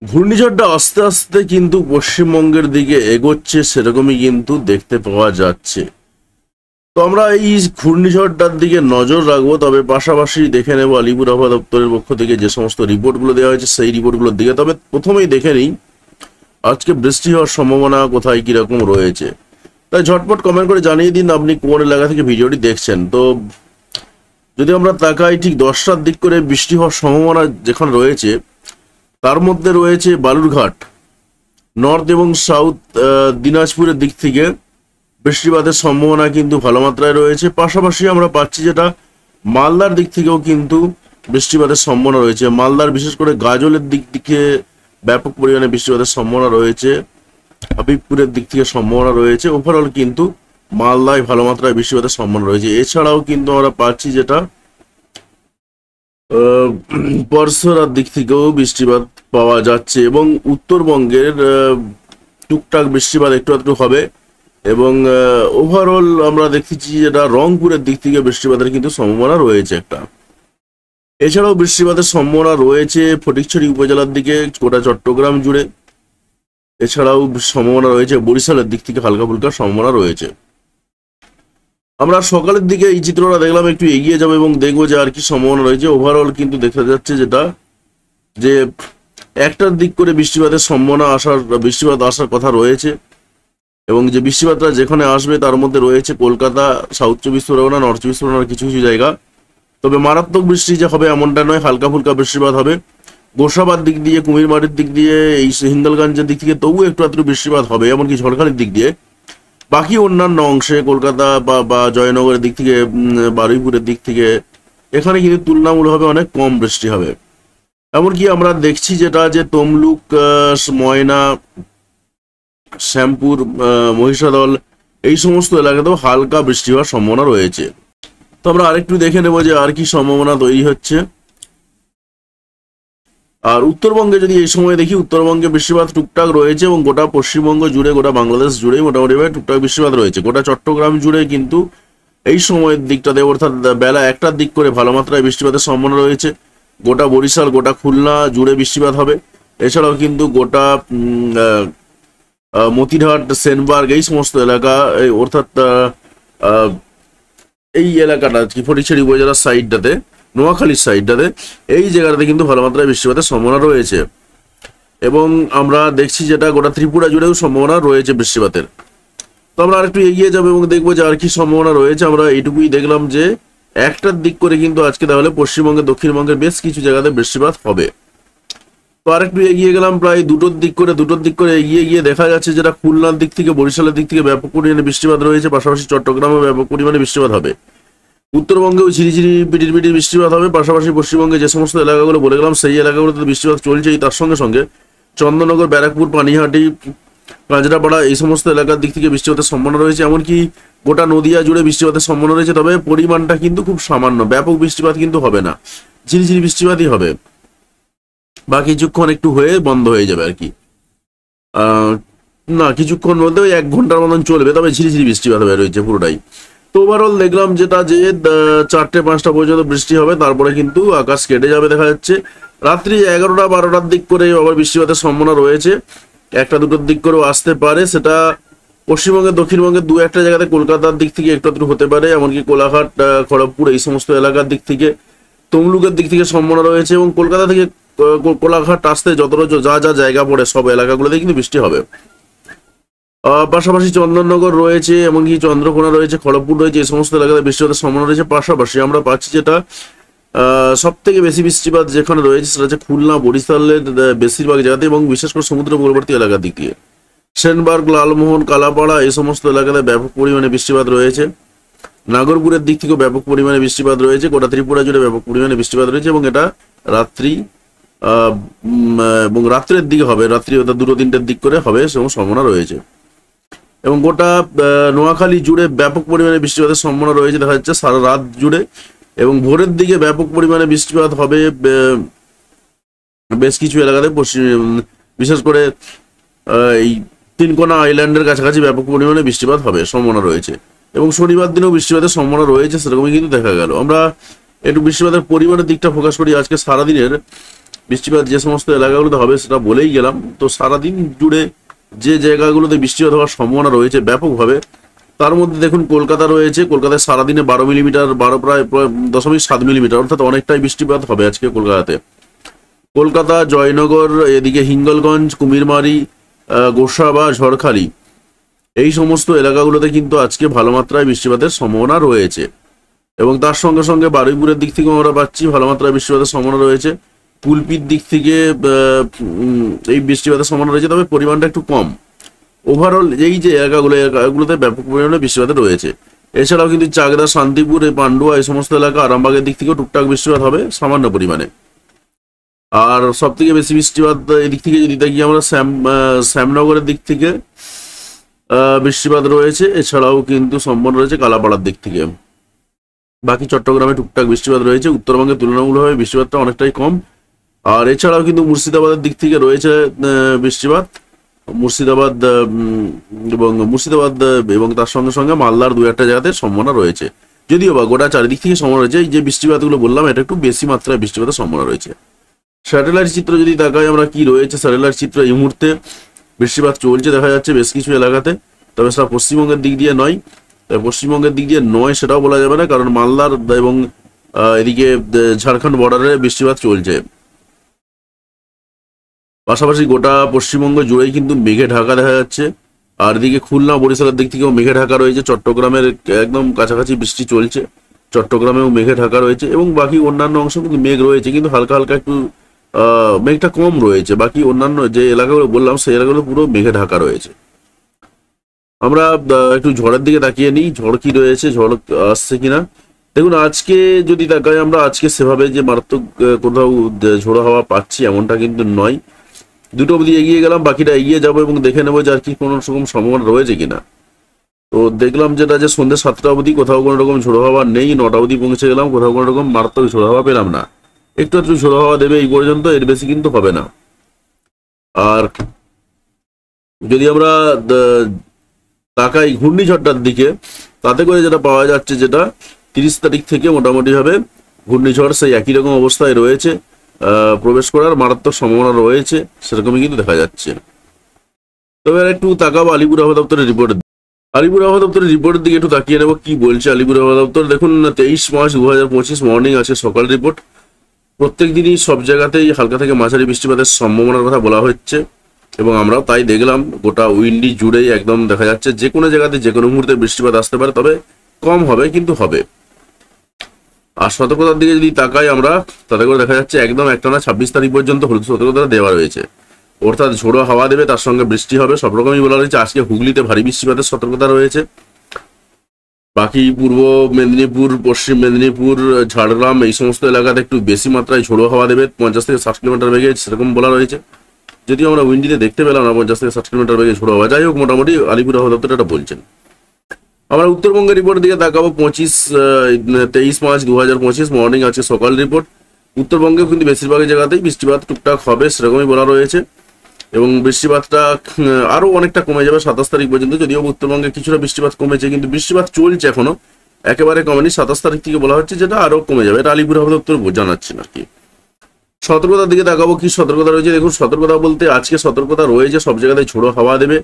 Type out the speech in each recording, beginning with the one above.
ঘূর্ণিঝড়টা আস্তে আস্তে কিন্তু পশ্চিমবঙ্গের দিকে এগোচ্ছে, সেরকমই কিন্তু দেখতে পাওয়া যাচ্ছে। তো আমরা এই ঘূর্ণিঝড়টার দিকে নজর রাখবো, তবে পাশাপাশি দেখে নেব আলিপুর আবহাওয়া দপ্তরের পক্ষ থেকে যে সমস্ত রিপোর্টগুলো দেওয়া হয়েছে সেই রিপোর্টগুলোর দিকে। তবে প্রথমেই দেখে নিই আজকে বৃষ্টি হওয়ার সম্ভাবনা কোথায় কিরকম রয়েছে। তাই ঝটপট কমেন্ট করে জানিয়ে দিন আপনি কোন এলাকা থেকে ভিডিওটি দেখছেন। তো যদি আমরা তাকাই, ঠিক 10টার দিক করে বৃষ্টি হওয়ার সম্ভাবনা যেখানে রয়েছে তার মধ্যে রয়েছে বালুরঘাট, নর্থ এবং সাউথ দিনাজপুরের দিক থেকে বৃষ্টিপাতের সম্ভাবনা কিন্তু ভালো মাত্রায় রয়েছে। পাশাপাশি আমরা পাচ্ছি যেটা মালদার দিক থেকেও কিন্তু বৃষ্টিপাতের সম্ভাবনা রয়েছে। মালদার বিশেষ করে গাজলের দিক থেকে ব্যাপক পরিমাণে বৃষ্টিপাতের সম্ভাবনা রয়েছে, হাবিবপুরের দিক থেকে সম্ভাবনা রয়েছে। ওভারঅল কিন্তু মালদায় ভালো মাত্রায় বৃষ্টিপাতের সম্ভাবনা রয়েছে। এছাড়াও কিন্তু আমরা পাচ্ছি যেটা পরশোরার দিক থেকেও বৃষ্টিপাত পাওয়া যাচ্ছে এবং উত্তরবঙ্গের টুকটাক বৃষ্টিপাত একটু একটু হবে। এবং ওভারঅল আমরা দেখেছি যেটা রংপুরের দিক থেকে বৃষ্টিপাতের কিন্তু সম্ভাবনা রয়েছে একটা। এছাড়াও বৃষ্টিপাতের সম্ভাবনা রয়েছে ফটিকছড়ি উপজেলার দিকে, গোটা চট্টগ্রাম জুড়ে। এছাড়াও সম্ভাবনা রয়েছে বরিশালের দিক থেকে হালকা ফুলকা সম্ভাবনা রয়েছে। আমরা সকালের দিকে এই চিত্রটা দেখলাম, একটু এগিয়ে যাবো এবং দেখবো যে আর কি সম্ভাবনা রয়েছে। ওভারঅল কিন্তু দেখা যাচ্ছে যেটা যে একটার দিক করে বৃষ্টিপাত আসার কথা রয়েছে এবং যে বৃষ্টিপাতটা যেখানে আসবে তার মধ্যে রয়েছে কলকাতা, সাউথ চব্বিশ পরগনা, নর্থ চব্বিশ পরগনার কিছু কিছু জায়গা। তবে মারাত্মক বৃষ্টি যে হবে এমনটা নয়, হালকা ফুলকা বৃষ্টিপাত হবে। গোসাবার দিক দিয়ে, কুমিরমারির দিক দিয়ে, এই হিঙ্গলগঞ্জের দিক থেকে তবু একটু আধটু বৃষ্টিপাত হবে, এমনকি ঝড়খালির দিক দিয়ে। বাকি অন্যান্য অংশে কলকাতা বা জয়নগরের দিক থেকে, বারুইপুরের দিক থেকে এখানে কিন্তু তুলনামূলকভাবে অনেক কম বৃষ্টি হবে। এমনকি আমরা দেখছি যেটা যে তমলুক, ময়না, শ্যামপুর, মহিষাদল এই সমস্ত এলাকাতেও হালকা বৃষ্টি হওয়ার সম্ভাবনা রয়েছে। তো আমরা আরেকটু দেখে নেব যে আর কি সম্ভাবনা তৈরি হচ্ছে। আর উত্তরবঙ্গে যদি এই সময় দেখি, উত্তরবঙ্গে বৃষ্টিপাত টুকটাক রয়েছে এবং গোটা পশ্চিমবঙ্গ জুড়ে, গোটা বাংলাদেশ জুড়েই মোটামুটি টুকটাক বৃষ্টিপাত রয়েছে। গোটা চট্টগ্রাম জুড়ে কিন্তু এই সময়ের দিকটাতে অর্থাৎ বেলা 1টার দিক করে ভালো মাত্রায় বৃষ্টিপাতের সম্ভাবনা রয়েছে। গোটা বরিশাল, গোটা খুলনা জুড়ে বৃষ্টিপাত হবে। এছাড়াও কিন্তু গোটা মতিরহাট, সেনবার্গ এই সমস্ত এলাকা, অর্থাৎ এই এলাকাটা কি ফটিকছড়ি উপজেলার সাইডটাতে, নোয়াখালীর সাইডটাতে, এই জায়গাটাতে কিন্তু ভালো মাত্রায় বৃষ্টিপাতের সম্ভাবনা রয়েছে। এবং আমরা দেখছি যেটা গোটা ত্রিপুরা জুড়েও সম্ভাবনা রয়েছে বৃষ্টিপাতের। তো আমরা আরেকটু এগিয়ে যাবো এবং দেখবো যে আর কি সম্ভাবনা রয়েছে। আমরা এইটুকুই দেখলাম যে একটার দিক করে কিন্তু আজকে তাহলে পশ্চিমবঙ্গের, দক্ষিণবঙ্গের বেশ কিছু জায়গাতে বৃষ্টিপাত হবে। তো আরেকটু এগিয়ে গেলাম, প্রায় দুটোর দিক করে এগিয়ে গিয়ে দেখা যাচ্ছে যেটা খুলনার দিক থেকে, বরিশালের দিক থেকে ব্যাপক পরিমাণে বৃষ্টিপাত রয়েছে। পাশাপাশি চট্টগ্রামে ব্যাপক পরিমাণে বৃষ্টিপাত হবে। উত্তরবঙ্গেও ঝিরিঝিরি পিটির পিটির বৃষ্টিপাত হবে। পাশাপাশি পশ্চিমবঙ্গে যে সমস্ত এলাকাগুলো বলে গেলাম সেই এলাকাগুলোতে বৃষ্টিপাত চলছেই। তার সঙ্গে সঙ্গে চন্দননগর, ব্যারাকপুর, পানিহাটি, কাঁচরাপাড়া এই সমস্ত এলাকার দিক থেকে বৃষ্টিপাতের সম্ভাবনা রয়েছে। এমনকি গোটা নদিয়া জুড়ে বৃষ্টিপাতের সম্ভাবনা রয়েছে। তবে পরিমাণটা কিন্তু খুব সামান্য, ব্যাপক বৃষ্টিপাত কিন্তু হবে না, ঝিরিঝিরি বৃষ্টিপাতই হবে। বা কিছুক্ষণ একটু হয়ে বন্ধ হয়ে যাবে আর কি, না কিছুক্ষণ মধ্যে ওই 1 ঘন্টার মতন চলবে, তবে ঝিরিঝিরি বৃষ্টিপাত হয়ে রয়েছে পুরোটাই। তো ওভারঅল দেখলাম যেটা যে 4টে-5টা পর্যন্ত বৃষ্টি হবে, তারপরে কিন্তু আকাশ কেটে যাবে দেখা যাচ্ছে। রাত্রি 11টা-12টার দিক করে আবার বৃষ্টিপাতের সম্ভাবনা রয়েছে, 1টা-2টোর দিক করেও আসতে পারে। সেটা পশ্চিমবঙ্গের, দক্ষিণবঙ্গের 2-1টা জায়গাতে, কলকাতার দিক থেকে একটু একটু হতে পারে, এমনকি কোলাঘাট, খড়গপুর এই সমস্ত এলাকার দিক থেকে, তমলুকের দিক থেকে সম্ভাবনা রয়েছে। এবং কলকাতা থেকে কোলাঘাট আসতে যতটা যা জায়গা পড়ে সব এলাকাগুলোতে কিন্তু বৃষ্টি হবে। পাশাপাশি চন্দননগর রয়েছে, এমনকি চন্দ্রকোনা রয়েছে, খড়গপুর রয়েছে, এই সমস্ত এলাকাতে বৃষ্টিপাতের সম্ভাবনা রয়েছে। পাশাপাশি আমরা পাচ্ছি যেটা সব থেকে বেশি বৃষ্টিপাত যেখানে রয়েছে সেটা হচ্ছে খুলনা, বরিশালের বেশিরভাগ জায়গাতে এবং বিশেষ করে সমুদ্র উপকূলবর্তী এলাকার দিক দিয়ে। সেনবার্গ, লালমোহন, কালাপাড়া এই সমস্ত এলাকাতে ব্যাপক পরিমাণে বৃষ্টিপাত রয়েছে। নাগরপুরের দিক থেকেও ব্যাপক পরিমাণে বৃষ্টিপাত রয়েছে। গোটা ত্রিপুরা জুড়ে ব্যাপক পরিমাণে বৃষ্টিপাত রয়েছে এবং এটা রাত্রি এবং রাত্রের দিকে হবে, রাত্রি অর্থাৎ 2-3টের দিক করে হবে সেরকম সম্ভাবনা রয়েছে। এবং গোটা নোয়াখালী জুড়ে ব্যাপক পরিমাণে বৃষ্টিপাতের সম্ভাবনা রয়েছে দেখা যাচ্ছে সারা রাত জুড়ে। এবং ভোরের দিকে ব্যাপক পরিমাণে বৃষ্টিপাত হবে বেশ কিছু এলাকাতে, বিশেষ করে এই তিনকোনা আইল্যান্ডের কাছাকাছি ব্যাপক পরিমাণে বৃষ্টিপাত হবে সম্ভাবনা রয়েছে। এবং শনিবার দিনেও বৃষ্টিপাতের সম্ভাবনা রয়েছে, সেরকমই কিন্তু দেখা গেল। আমরা একটু বৃষ্টিপাতের পরিমাণের দিকটা ফোকাস করি আজকে সারাদিনের। বৃষ্টিপাত যে সমস্ত এলাকাগুলোতে হবে সেটা বলেই গেলাম। তো সারাদিন জুড়ে যে জায়গাগুলোতে বৃষ্টিপাত হওয়ার সম্ভাবনা রয়েছে ব্যাপকভাবে, তার মধ্যে দেখুন কলকাতা রয়েছে। কলকাতায় সারাদিনে 12 মিলিমিটার, প্রায় 0.7 মিলিমিটার, অর্থাৎ অনেকটাই বৃষ্টিপাত হবে আজকে কলকাতাতে। কলকাতা, জয়নগর, এদিকে হিঙ্গলগঞ্জ, কুমিরমারি, গোসাবা, ঝড়খালি, এই সমস্ত এলাকাগুলোতে কিন্তু আজকে ভালো মাত্রায় বৃষ্টিপাতের সম্ভাবনা রয়েছে। এবং তার সঙ্গে সঙ্গে বারুইপুরের দিক থেকে আমরা পাচ্ছি ভালো মাত্রায় বৃষ্টিপাতের সম্ভাবনা রয়েছে। কুলপির দিক থেকে এই বৃষ্টিপাতের সম্ভাবনা রয়েছে, তবে পরিমাণটা একটু কম। ওভারঅল এই যে এলাকাগুলোতে ব্যাপক পরিমাণে বৃষ্টিপাত রয়েছে। এছাড়াও কিন্তু চাকদা, শান্তিপুর, পান্ডুয়া, এই সমস্ত এলাকা, আরামবাগের দিক থেকেও টুকটাক বৃষ্টিপাত হবে সামান্য পরিমাণে। আর সব থেকে বেশি বৃষ্টিপাত এদিক থেকে যদি দেখি আমরা শ্যামনগরের দিক থেকে বৃষ্টিপাত রয়েছে। এছাড়াও কিন্তু সম্ভাবনা রয়েছে কালাপাড়ার দিক থেকে। বাকি চট্টগ্রামে টুকটাক বৃষ্টিপাত রয়েছে। উত্তরবঙ্গে তুলনামূলকভাবে বৃষ্টিপাতটা অনেকটাই কম। আর এছাড়াও কিন্তু মুর্শিদাবাদের দিক থেকে রয়েছে বৃষ্টিপাত। মুর্শিদাবাদ এবং তার সঙ্গে সঙ্গে মালদার 2-1টা জায়গাতে সম্ভাবনা রয়েছে। যদিও বা গোটা চারিদিক থেকে সম্ভাবনা রয়েছে। এই যে বৃষ্টিপাতগুলো বললাম, এটা একটু বেশি মাত্রায় বৃষ্টিপাতের সম্ভাবনা রয়েছে। স্যাটেলাইট চিত্র যদি দেখায় আমরা, কি রয়েছে স্যাটেলাইট চিত্র, এই মুহূর্তে বৃষ্টিপাত চলছে দেখা যাচ্ছে বেশ কিছু এলাকাতে, তবে সেটা পশ্চিমবঙ্গের দিক দিয়ে নয়। পশ্চিমবঙ্গের দিক দিয়ে নয় সেটাও বলা যাবে না, কারণ মালদার এবং এদিকে ঝাড়খণ্ড বর্ডারে বৃষ্টিপাত চলছে। পাশাপাশি গোটা পশ্চিমবঙ্গ জুড়েই কিন্তু মেঘে ঢাকা দেখা যাচ্ছে। আর এদিকে খুলনা, বরিশালের দিক থেকেও মেঘে ঢাকা রয়েছে। চট্টগ্রামের একদম কাছাকাছি বৃষ্টি চলছে, চট্টগ্রামেও মেঘে ঢাকা রয়েছে। এবং বাকি অন্যান্য অংশ কিন্তু মেঘ রয়েছে, কিন্তু হালকা হালকা একটু মেঘটা কম রয়েছে। বাকি অন্যান্য যে এলাকাগুলো বললাম সেই এলাকাগুলো পুরো মেঘে ঢাকা রয়েছে। আমরা একটু ঝড়ের দিকে তাকিয়ে নিই, ঝড় কি রয়েছে, ঝড় আসছে কিনা। দেখুন আজকে যদি তাকাই আমরা, আজকে সেভাবে যে মারাত্মক কোথাও ঝোড়ো হাওয়া পাচ্ছি এমনটা কিন্তু নয়। দুটো অবধি এগিয়ে গেলাম, বাকিটা এগিয়ে যাবো এবং দেখে নেবো যে আর কি কোনো রকম সম্ভাবনা রয়েছে কিনা। তো দেখলাম যেটা যে সন্ধ্যে 7টা অবধি কোথাও কোনো রকম ঝোড়ো হাওয়া নেই। 9টা অবধি পৌঁছে গেলাম, কোথাও কোনো রকম মারাত্মক ঝোড়ো হাওয়া পেলাম না। একটু ঝোড়ো হাওয়া দেবে এই পর্যন্ত, এর বেশি কিন্তু হবে না। আর যদি আমরা তাকাই ঘূর্ণিঝড়টার দিকে, তাতে করে যেটা পাওয়া যাচ্ছে, যেটা 30 তারিখ থেকে মোটামুটি ভাবে ঘূর্ণিঝড় সেই একই রকম অবস্থায় রয়েছে, প্রবেশ করার মারাত্মক সম্ভাবনা রয়েছে, সেরকমই কিন্তু দেখা যাচ্ছে। তবে আর একটু তাকাবো আলিপুর আবহাওয়া দপ্তরের রিপোর্টের। আলিপুর আবহাওয়া দপ্তরের রিপোর্টের দিকে একটু তাকিয়ে নেবো কি বলছে আলিপুর আবহাওয়া দপ্তর। দেখুন 23 মার্চ 2025 মর্নিং আছে সকাল রিপোর্ট। প্রত্যেক দিনই সব জায়গাতেই হালকা থেকে মাঝারি বৃষ্টিপাতের সম্ভাবনার কথা বলা হচ্ছে, এবং আমরাও তাই দেখলাম। গোটা উইন্ডি জুড়েই একদম দেখা যাচ্ছে যে কোনো জায়গাতে যে কোনো মুহূর্তে বৃষ্টিপাত আসতে পারে, তবে কম হবে কিন্তু হবে। আর সতর্কতার দিকে যদি তাকাই আমরা, তাতে করে দেখা যাচ্ছে একদম একটানা 26 তারিখ পর্যন্ত হলুদ সতর্কতা দেওয়া রয়েছে। অর্থাৎ ঝোড়ো হাওয়া দেবে, তার সঙ্গে বৃষ্টি হবে, সব রকমই বলা রয়েছে। আজকে হুগলিতে ভারী বৃষ্টিপাতের সতর্কতা রয়েছে। বাকি পূর্ব মেদিনীপুর, পশ্চিম মেদিনীপুর, ঝাড়গ্রাম, এই সমস্ত এলাকাতে একটু বেশি মাত্রায় ঝোড়ো হাওয়া দেবে, 50 থেকে 60 কিলোমিটার বেগে, সেরকম বলা রয়েছে। যদিও আমরা উইন্ডিতে দেখতে পেলাম না 50 থেকে 60 কিলোমিটার বেগে ঝোড়ো হাওয়া। যাই হোক, মোটামুটি আলিপুর আবহাওয়া দপ্তর এটা বলছেন। আমরা উত্তরবঙ্গের রিপোর্টের দিকে তাকাবো। 23 মার্চ 2025 মর্নিং আছে সকাল রিপোর্ট। উত্তরবঙ্গে কিন্তু বেশিরভাগ জায়গাতেই বৃষ্টিপাত টুকটাক হবে, সেরকমই বলা রয়েছে। এবং বৃষ্টিপাতটা আরো অনেকটা কমে যাবে 27 তারিখ পর্যন্ত। যদিও উত্তরবঙ্গে কিছুটা বৃষ্টিপাত কমেছে, কিন্তু বৃষ্টিপাত চলছে এখনো, একেবারে কমেনি। 27 তারিখ থেকে বলা হচ্ছে যেটা আরো কমে যাবে, এটা আলিপুর আবহাওয়া দপ্তর জানাচ্ছেন আর কি। সতর্কতার দিকে তাকাবো, কি সতর্কতা রয়েছে দেখুন। সতর্কতা বলতে আজকে সতর্কতা রয়েছে সব জায়গাতে ঝোড়ো হাওয়া দেবে,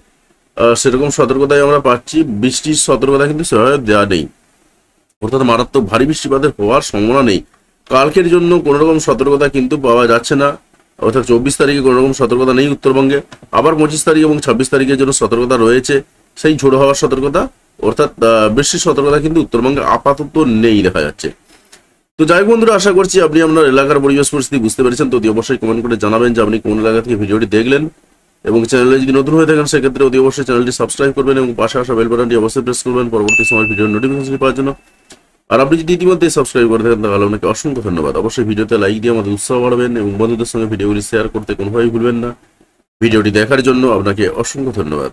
সেরকম সতর্কতাই আমরা পাচ্ছি। বৃষ্টির সতর্কতা কিন্তু সেভাবে দেওয়া নেই, অর্থাৎ মারাত্মক ভারী বৃষ্টিপাতের হওয়ার সম্ভাবনা নেই। কালকের জন্য কোনো রকম সতর্কতা কিন্তু পাওয়া যাচ্ছে না, অর্থাৎ 24 তারিখে কোনো রকম সতর্কতা নেই উত্তরবঙ্গে। আবার 25 তারিখ এবং 26 তারিখের জন্য সতর্কতা রয়েছে, সেই ঝোড়ো হাওয়ার সতর্কতা, অর্থাৎ বৃষ্টির সতর্কতা কিন্তু উত্তরবঙ্গে আপাতত নেই দেখা যাচ্ছে। তো যাই বন্ধুরা, আশা করছি আপনি আপনার এলাকার পরিবেশ পরিস্থিতি বুঝতে পেরেছেন। তো অবশ্যই কমেন্ট করে জানাবেন যে আপনি কোন এলাকা থেকে ভিডিওটি দেখলেন, এবং চ্যানেলে যদি নতুন হয়ে থাকেন সেক্ষেত্রে অতি অবশ্যই চ্যানেলটি সাবস্ক্রাইব করবেন এবং পাশে আসা বেল বাটনটি অবশ্যই প্রেস করবেন পরবর্তী সময় ভিডিওর নোটিফিকেশন পাওয়ার জন্য। আর আপনি যদি ইতিমধ্যে সাবস্ক্রাইব করে থাকেন তাহলে আপনাকে অসংখ্য ধন্যবাদ। অবশ্যই ভিডিওতে লাইক দিয়ে আমাদের উৎসাহ বাড়াবেন এবং বন্ধুদের সঙ্গে ভিডিওগুলি শেয়ার করতে কোনোভাবেই ভুলবেন না। ভিডিওটি দেখার জন্য আপনাকে অসংখ্য ধন্যবাদ।